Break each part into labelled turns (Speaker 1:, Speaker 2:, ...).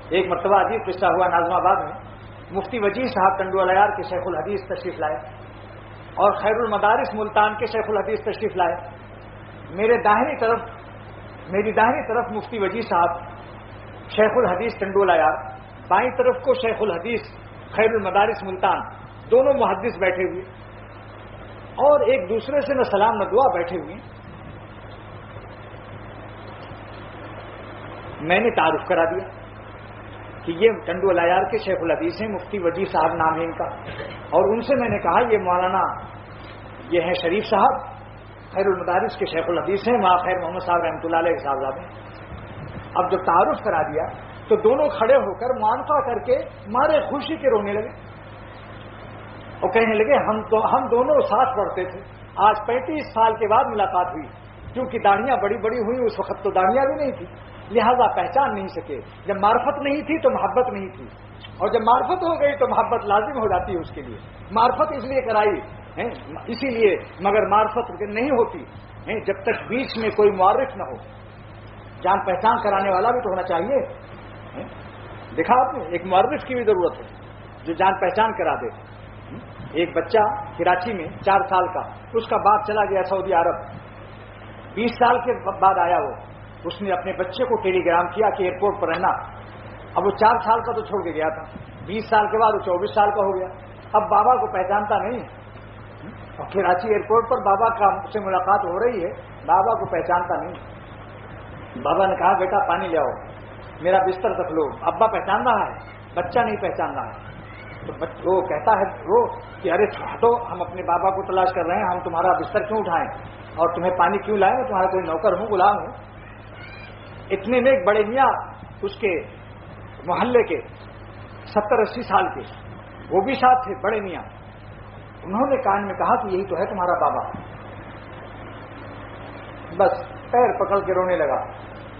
Speaker 1: ایک مرتبہ عجیب قصہ ہوا ناظم آباد میں. مفتی وجیح صاحب ٹنڈو الیار کے شیخ الحدیث تشریف لائے اور خیر المدارس ملتان کے شیخ الحدیث تشریف لائے. میری داہنی طرف مفتی وجیح صاحب شیخ الحدیث ٹنڈو الیار، بائیں طرف کو شیخ الحدیث خیر المدارس ملتان، دونوں محدث بیٹھے ہوئے اور ایک دوسرے سے نہ سلام نہ دعا بیٹھے ہوئے. میں نے تعارف کرا دیا کہ یہ ٹنڈو الیار کے شیخ الحدیث ہیں، مفتی وجیح صاحب نام ہے ان کا. اور ان سے میں نے کہا یہ مولانا یہ ہیں شریف صاحب خیر المدارس کے شیخ الحدیث ہیں، وہاں خیر محمد صاحب رحمۃ اللہ علیہ صاحبزادے ہیں. اب جب تعارف کرا دیا تو دونوں کھڑے ہو کر معانفہ کر کے مارے خوشی کے رونے لگے اور کہنے لگے ہم دونوں ساتھ پڑھتے تھے، آج 35 سال کے بعد ملاقات ہوئی. کیونکہ داڑھیاں بڑی بڑی ہوئی، اس وقت تو داڑھیاں بھی نہیں تھی، لہذا پہچان نہیں سکے. جب معرفت نہیں تھی تو محبت نہیں تھی، اور جب معرفت ہو گئی تو محبت لازم ہو جاتی ہے اس کے لیے. معرفت اس لیے کرائی اسی لیے، مگر معرفت نہیں ہوتی جب تک بیچ میں کوئی معرف نہ ہو. جان پہچان کرانے والا بھی تو ہونا چاہیے. دیکھا آپ نے، ایک معرف کی بھی ضرورت ہے جو جان پہچان کرا دے. ایک بچہ کراچی میں 4 سال کا، اس کا باپ چلا گیا سعودی عرب، 20 سال کے بعد آیا وہ. اس نے اپنے بچے کو ٹیلی گرام کیا کہ ایئرپورٹ پر رہنا. اب وہ 4 سال کا تو چھوڑ کے گیا تھا، 20 سال کے بعد وہ 24 سال کا ہو گیا. اب بابا کو پہچانتا نہیں، اور کراچی ایئرپورٹ پر بابا کا سے ملاقات ہو رہی ہے، بابا کو پہچانتا نہیں. بابا نے کہا بیٹا پانی لے آؤ، میرا بستر رکھ لو. ابا پہچان رہا ہے، بچہ نہیں پہچان رہا ہے. تو وہ کہتا ہے وہ کہ ارے ہٹو، ہم اپنے بابا کو تلاش کر رہے ہیں، ہم تمہارا بستر کیوں اٹھائیں اور تمہیں پانی کیوں لائیں؟ میں تمہارا کوئی نوکر ہوں، غلام ہوں. اتنے میں ایک بڑے میاں اس کے محلے کے 70-80 سال کے، وہ بھی ساتھ تھے بڑے میاں. انہوں نے کان میں کہا کہ یہی تو ہے تمہارا بابا. بس پیر پکڑ کے رونے لگا،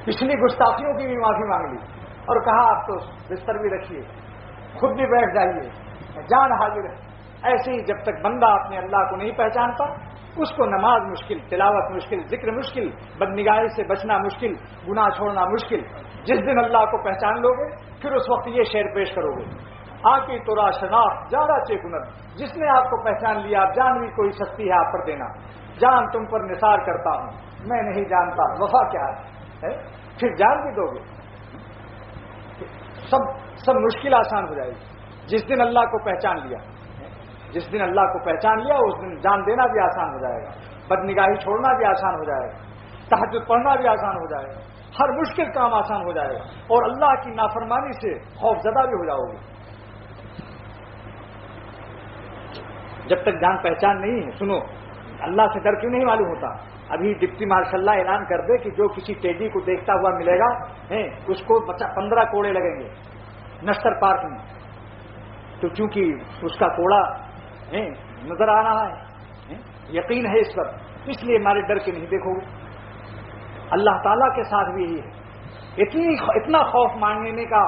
Speaker 1: پچھلی گستاخیوں کی بھی معافی مانگ لی اور کہا آپ تو بستر بھی رکھیے، خود بھی بیٹھ جائیے، جان حاضر ہے. ایسے ہی جب تک بندہ اپنے اللہ کو نہیں پہچانتا، اس کو نماز مشکل، تلاوت مشکل، ذکر مشکل، بدنگاہی سے بچنا مشکل، گناہ چھوڑنا مشکل. جس دن اللہ کو پہچان لو گے پھر اس وقت یہ شعر پیش کرو گے: آکی تورا شناخت جارا چیکنت. جس نے آپ کو پہچان لیا، آپ جان بھی کوئی سختی ہے آپ پر دینا. جان تم پر نثار کرتا ہوں، میں نہیں جانتا وفا کیا ہے. پھر جان بھی دو گے، سب مشکل آسان ہو جائے گی. جس دن اللہ کو پہچان لیا، جس دن اللہ کو پہچان لیا اس دن جان دینا بھی آسان ہو جائے گا، بدنگاہی چھوڑنا بھی آسان ہو جائے گا، تہجد پڑھنا بھی آسان ہو جائے گا، ہر مشکل کام آسان ہو جائے گا، اور اللہ کی نافرمانی سے خوف زدہ بھی ہو جاؤ گے. جب تک جان پہچان نہیں ہے، سنو، اللہ سے ڈر کیوں نہیں معلوم ہوتا؟ ابھی ڈپٹی مارشل اللہ اعلان کر دے کہ جو کسی ٹیڈی کو دیکھتا ہوا ملے گا اس کو 15 کوڑے لگیں گے نشتر پارک میں. تو چونکہ اس کا کوڑا نظر آ رہا ہے، یقین ہے اس پر، اس لیے ہمارے ڈر کے نہیں دیکھو گے. اللہ تعالیٰ کے ساتھ بھی یہی ہے، اتنا خوف مانگنے کا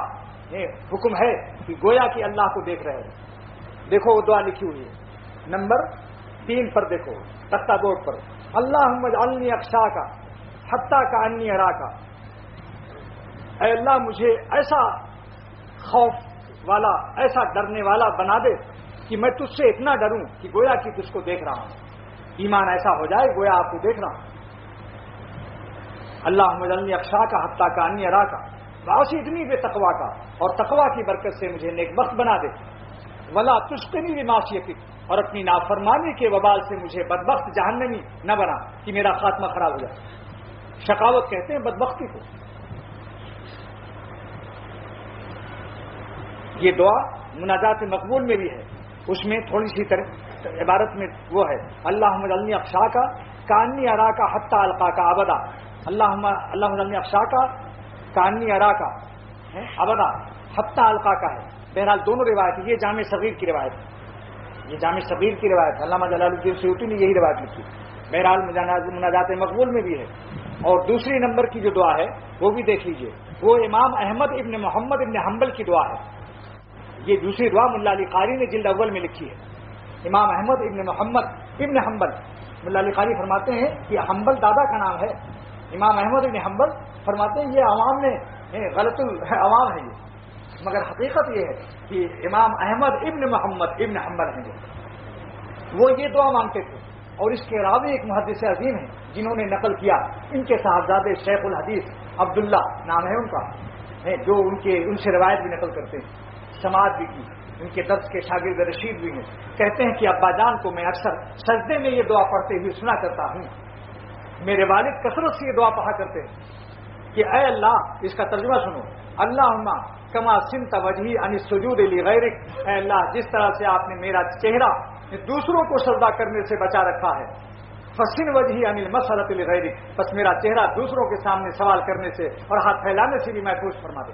Speaker 1: حکم ہے کہ گویا کہ اللہ کو دیکھ رہے ہیں. دیکھو وہ دعا لکھی ہوئی ہے نمبر 3 پر، دیکھو تختہ بورڈ پر: اللہم اجعلنی اخشاک حتی کانی اراک. اے اللہ مجھے ایسا خوف والا، ایسا ڈرنے والا بنا دے کہ میں تجھ سے اتنا ڈروں کہ گویا کہ تجھ کو دیکھ رہا ہوں. ایمان ایسا ہو جائے گویا آپ کو دیکھ رہا ہوں. اللہم اجعلنی اخشاک حتی کانی اراک واوصفنی بتقواک، اور تقوی کی برکت سے مجھے نیک بخت بنا دے. ولا تشقنی بمعصیتک، اور اپنی نافرمانی کے وبال سے مجھے بدبخت جہنمی نہ بنا کہ میرا خاتمہ خراب ہو جائے. شقاوت کہتے ہیں بدبختی کو. یہ دعا مناجات مقبول میں بھی ہے، اس میں تھوڑی سی عبارت میں وہ ہے: اللہم اجعلنی اخشاک کانی اراک حتی القاک ابدا. اللہم اجعلنی اخشاک کانی اراک ابدا حتی القاک ہے. بہرحال دونوں روایت، یہ جامع صغیر کی روایت ہے، یہ جامع صغیر کی روایت ہے، علامہ جلال الدین سیوطی نے یہی روایت لکھی. بہرحال مناجات مقبول میں بھی ہے. اور دوسری نمبر کی جو دعا ہے وہ بھی دیکھ لیجئے، وہ امام احمد ابن محمد ابن حنبل کی دعا ہے. یہ دوسری دعا ملا علی قاری نے جلد اول میں لکھی ہے. امام احمد ابن محمد ابن حنبل، ملا علی قاری فرماتے ہیں کہ حنبل دادا کا نام ہے. امام احمد ابن حنبل فرماتے ہیں یہ عوام نے غلط العوام ہے، مگر حقیقت یہ ہے کہ امام احمد ابن محمد ابن حنبل ہیں وہ یہ دعا مانگتے تھے، اور اس کے راوی ایک محدث عظیم ہیں جنہوں نے نقل کیا، ان کے صاحبزادے شیخ الحدیث عبداللہ نام ہے ان کا، جو ان سے روایت بھی نقل کرتے ہیں، سماعت بھی کی، ان کے درس کے شاگرد رشید بھی ہیں، کہتے ہیں کہ ابا جان کو میں اکثر سجدے میں یہ دعا پڑھتے ہوئے سنا کرتا ہوں، میرے والد کثرت سے یہ دعا پڑھا کرتے ہیں کہ اے اللہ، اس کا ترجمہ سنو، اللہم کما سنت وجہی عن السجود لغیرک، اے اللہ جس طرح سے آپ نے میرا چہرہ دوسروں کو سجدہ کرنے سے بچا رکھا ہے، فسن وجہی عن المسألۃ لغیرک، بس میرا چہرہ دوسروں کے سامنے سوال کرنے سے اور ہاتھ پھیلانے سے بھی محفوظ فرما دے۔